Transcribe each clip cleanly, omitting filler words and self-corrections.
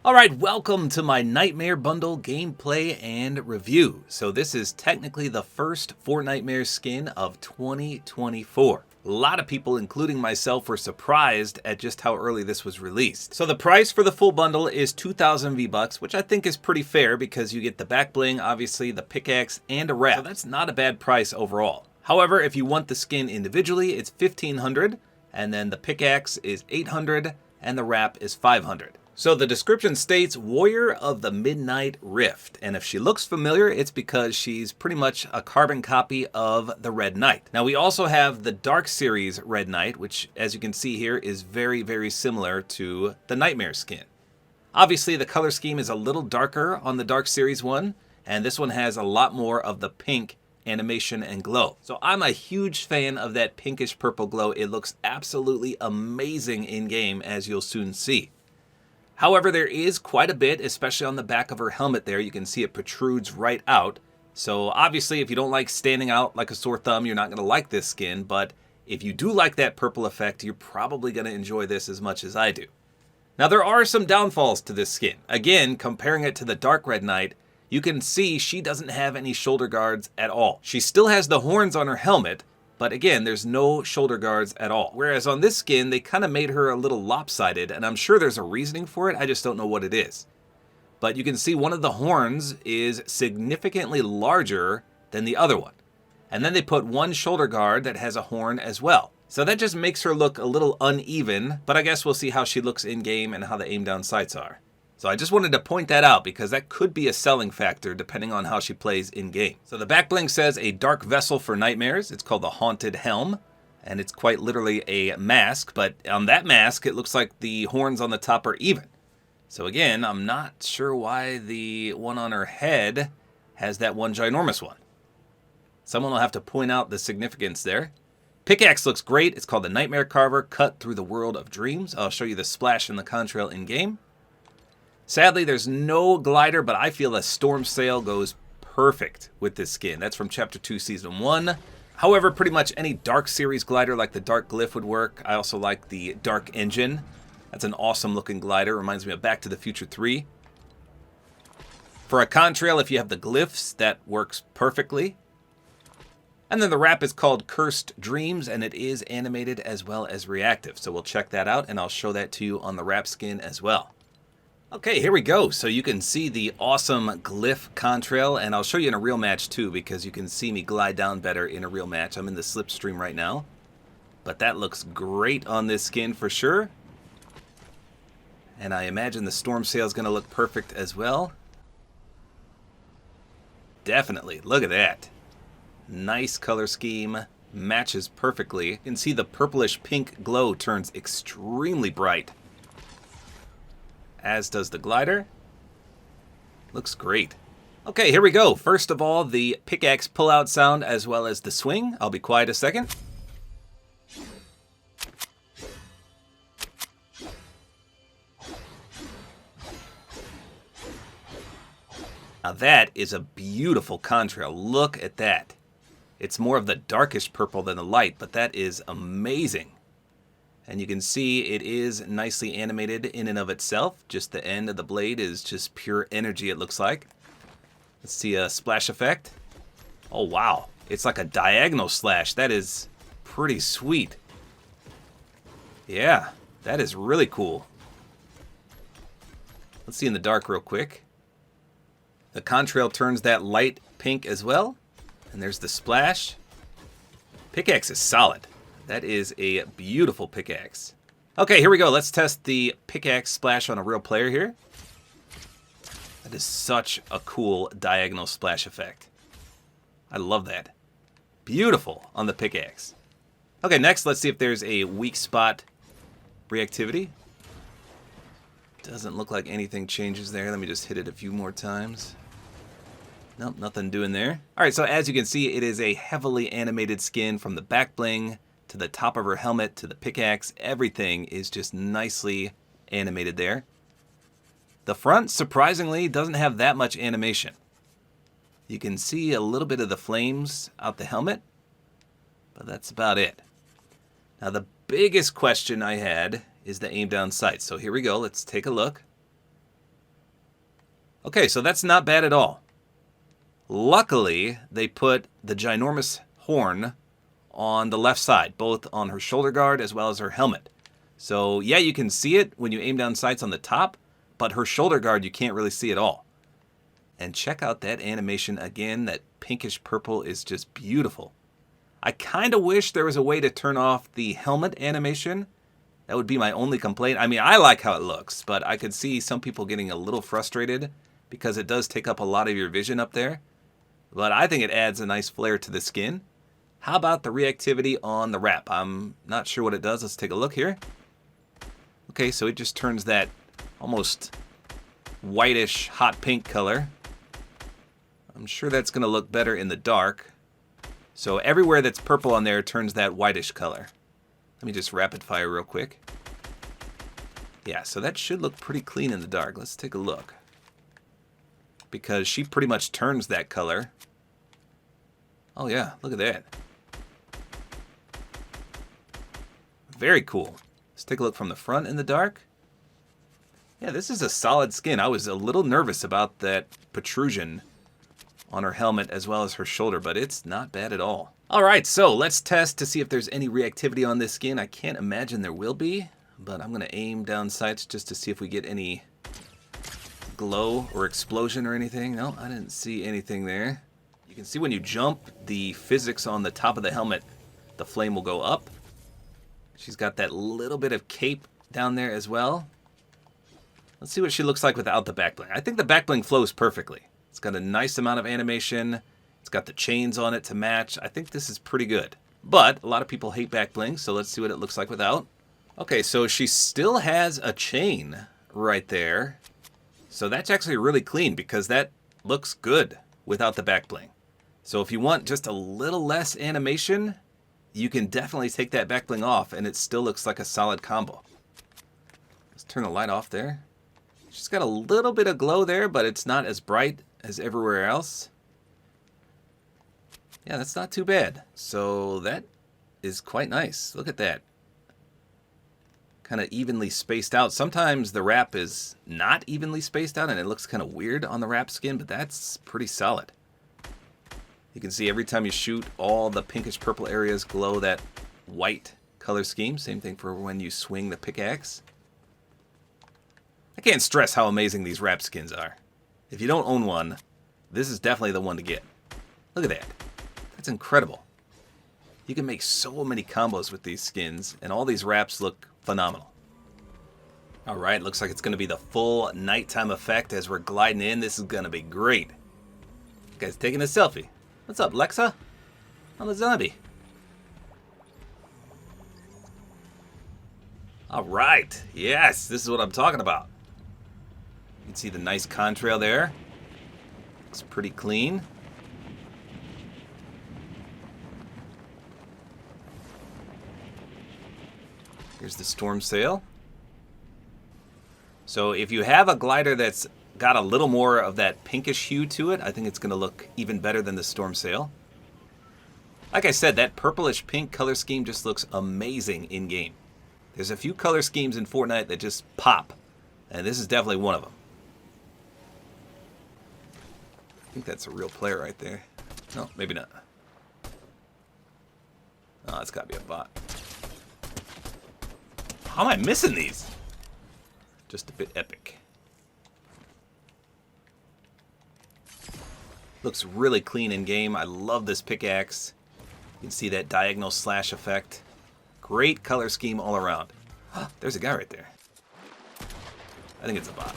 Alright, welcome to my Knightmare bundle gameplay and review. So this is technically the first Fortnitemares skin of 2024. A lot of people, including myself, were surprised at just how early this was released. So the price for the full bundle is 2,000 V-Bucks, which I think is pretty fair because you get the back bling, obviously, the pickaxe, and a wrap. So that's not a bad price overall. However, if you want the skin individually, it's 1,500, and then the pickaxe is 800, and the wrap is 500. So the description states Warrior of the Midnight Rift, and if she looks familiar, it's because she's pretty much a carbon copy of the Red Knight. Now we also have the Dark Series Red Knight, which as you can see here is very, very similar to the Knightmare skin. Obviously the color scheme is a little darker on the Dark Series one, and this one has a lot more of the pink animation and glow. So I'm a huge fan of that pinkish purple glow. It looks absolutely amazing in game, as you'll soon see. However, there is quite a bit, especially on the back of her helmet there. You can see it protrudes right out. So obviously, if you don't like standing out like a sore thumb, you're not going to like this skin. But if you do like that purple effect, you're probably going to enjoy this as much as I do. Now, there are some downfalls to this skin. Again, comparing it to the Dark Red Knight, you can see she doesn't have any shoulder guards at all. She still has the horns on her helmet, but again, there's no shoulder guards at all. Whereas on this skin, they kind of made her a little lopsided, and I'm sure there's a reasoning for it, I just don't know what it is. But you can see one of the horns is significantly larger than the other one. And then they put one shoulder guard that has a horn as well. So that just makes her look a little uneven, but I guess we'll see how she looks in-game and how the aim-down sights are. So I just wanted to point that out because that could be a selling factor depending on how she plays in-game. So the back bling says a dark vessel for nightmares. It's called the Haunted Helm, and it's quite literally a mask, but on that mask it looks like the horns on the top are even. So again, I'm not sure why the one on her head has that one ginormous one. Someone will have to point out the significance there. Pickaxe looks great. It's called the Nightmare Carver, cut through the world of dreams. I'll show you the splash and the contrail in-game. Sadly, there's no glider, but I feel a storm sail goes perfect with this skin. That's from Chapter 2, Season 1. However, pretty much any Dark Series glider like the Dark Glyph would work. I also like the Dark Engine. That's an awesome looking glider. Reminds me of Back to the Future 3. For a contrail, if you have the glyphs, that works perfectly. And then the wrap is called Cursed Dreams, and it is animated as well as reactive. So we'll check that out, and I'll show that to you on the wrap skin as well. Okay, here we go. So you can see the awesome glyph contrail, and I'll show you in a real match too because you can see me glide down better in a real match. I'm in the slipstream right now, but that looks great on this skin for sure. And I imagine the storm sail is going to look perfect as well. Definitely, look at that. Nice color scheme, matches perfectly. You can see the purplish pink glow turns extremely bright, as does the glider. Looks great. Okay, here we go. First of all, the pickaxe pull-out sound as well as the swing. I'll be quiet a second. Now that is a beautiful contrail. Look at that. It's more of the darkish purple than the light, but that is amazing. And you can see it is nicely animated in and of itself. Just the end of the blade is just pure energy, it looks like. Let's see a splash effect. Oh, wow. It's like a diagonal slash. That is pretty sweet. Yeah, that is really cool. Let's see in the dark real quick. The contrail turns that light pink as well. And there's the splash. Pickaxe is solid. That is a beautiful pickaxe. Okay, here we go. Let's test the pickaxe splash on a real player here. That is such a cool diagonal splash effect. I love that. Beautiful on the pickaxe. Okay, next let's see if there's a weak spot reactivity. Doesn't look like anything changes there. Let me just hit it a few more times. Nope, nothing doing there. Alright, so as you can see, it is a heavily animated skin from the back bling to the top of her helmet, to the pickaxe. Everything is just nicely animated there. The front, surprisingly, doesn't have that much animation. You can see a little bit of the flames out the helmet, but that's about it. Now the biggest question I had is the aim down sight. So here we go, let's take a look. Okay, so that's not bad at all. Luckily, they put the ginormous horn on the left side, both on her shoulder guard as well as her helmet. So yeah, you can see it when you aim down sights on the top, but her shoulder guard you can't really see at all. And check out that animation again. That pinkish purple is just beautiful. I kind of wish there was a way to turn off the helmet animation. That would be my only complaint. I mean, I like how it looks, but I could see some people getting a little frustrated because it does take up a lot of your vision up there. But I think it adds a nice flair to the skin. How about the reactivity on the wrap? I'm not sure what it does. Let's take a look here. Okay, so it just turns that almost whitish hot pink color. I'm sure that's going to look better in the dark. So everywhere that's purple on there turns that whitish color. Let me just rapid fire real quick. Yeah, so that should look pretty clean in the dark. Let's take a look. Because she pretty much turns that color. Oh yeah, look at that. Very cool. Let's take a look from the front in the dark. Yeah, this is a solid skin. I was a little nervous about that protrusion on her helmet as well as her shoulder, but it's not bad at all. All right, so let's test to see if there's any reactivity on this skin. I can't imagine there will be, but I'm gonna aim down sights just to see if we get any glow or explosion or anything. No, I didn't see anything there. You can see when you jump, the physics on the top of the helmet, the flame will go up. She's got that little bit of cape down there as well. Let's see what she looks like without the back bling. I think the back bling flows perfectly. It's got a nice amount of animation. It's got the chains on it to match. I think this is pretty good. But a lot of people hate back bling, so let's see what it looks like without. Okay, so she still has a chain right there. So that's actually really clean because that looks good without the back bling. So if you want just a little less animation, you can definitely take that back bling off and it still looks like a solid combo. Let's turn the light off there. She's got a little bit of glow there, but it's not as bright as everywhere else. Yeah, that's not too bad. So that is quite nice. Look at that. Kind of evenly spaced out. Sometimes the wrap is not evenly spaced out and it looks kind of weird on the wrap skin, but that's pretty solid. You can see every time you shoot, all the pinkish purple areas glow that white color scheme. Same thing for when you swing the pickaxe. I can't stress how amazing these wrap skins are. If you don't own one, this is definitely the one to get. Look at that. That's incredible. You can make so many combos with these skins, and all these wraps look phenomenal. Alright, looks like it's going to be the full nighttime effect as we're gliding in. This is going to be great. This guy's taking a selfie. What's up, Lexa? I'm a zombie. Alright, yes, this is what I'm talking about. You can see the nice contrail there. Looks pretty clean. Here's the storm sail. So if you have a glider that's got a little more of that pinkish hue to it, I think it's going to look even better than the storm sail. Like I said, that purplish pink color scheme just looks amazing in game. There's a few color schemes in Fortnite that just pop, and this is definitely one of them. I think that's a real player right there. No, maybe not. Oh, it's got to be a bot. How am I missing these? Just a bit epic. Looks really clean in game. I love this pickaxe. You can see that diagonal slash effect. Great color scheme all around. There's a guy right there. I think it's a bot.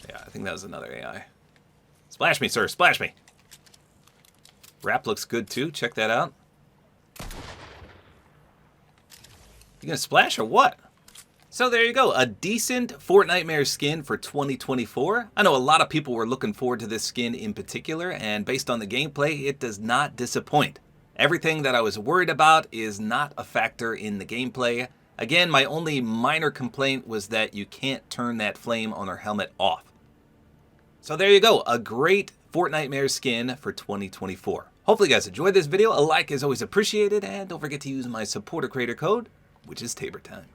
Yeah, I think that was another AI. Splash me, sir. Splash me. Wrap looks good too. Check that out. You gonna splash or what? So there you go, a decent Fortnitemares skin for 2024. I know a lot of people were looking forward to this skin in particular, and based on the gameplay, it does not disappoint. Everything that I was worried about is not a factor in the gameplay. Again, my only minor complaint was that you can't turn that flame on her helmet off. So there you go, a great Fortnitemares skin for 2024. Hopefully you guys enjoyed this video. A like is always appreciated, and don't forget to use my Support-A-Creator Code which is tabor time.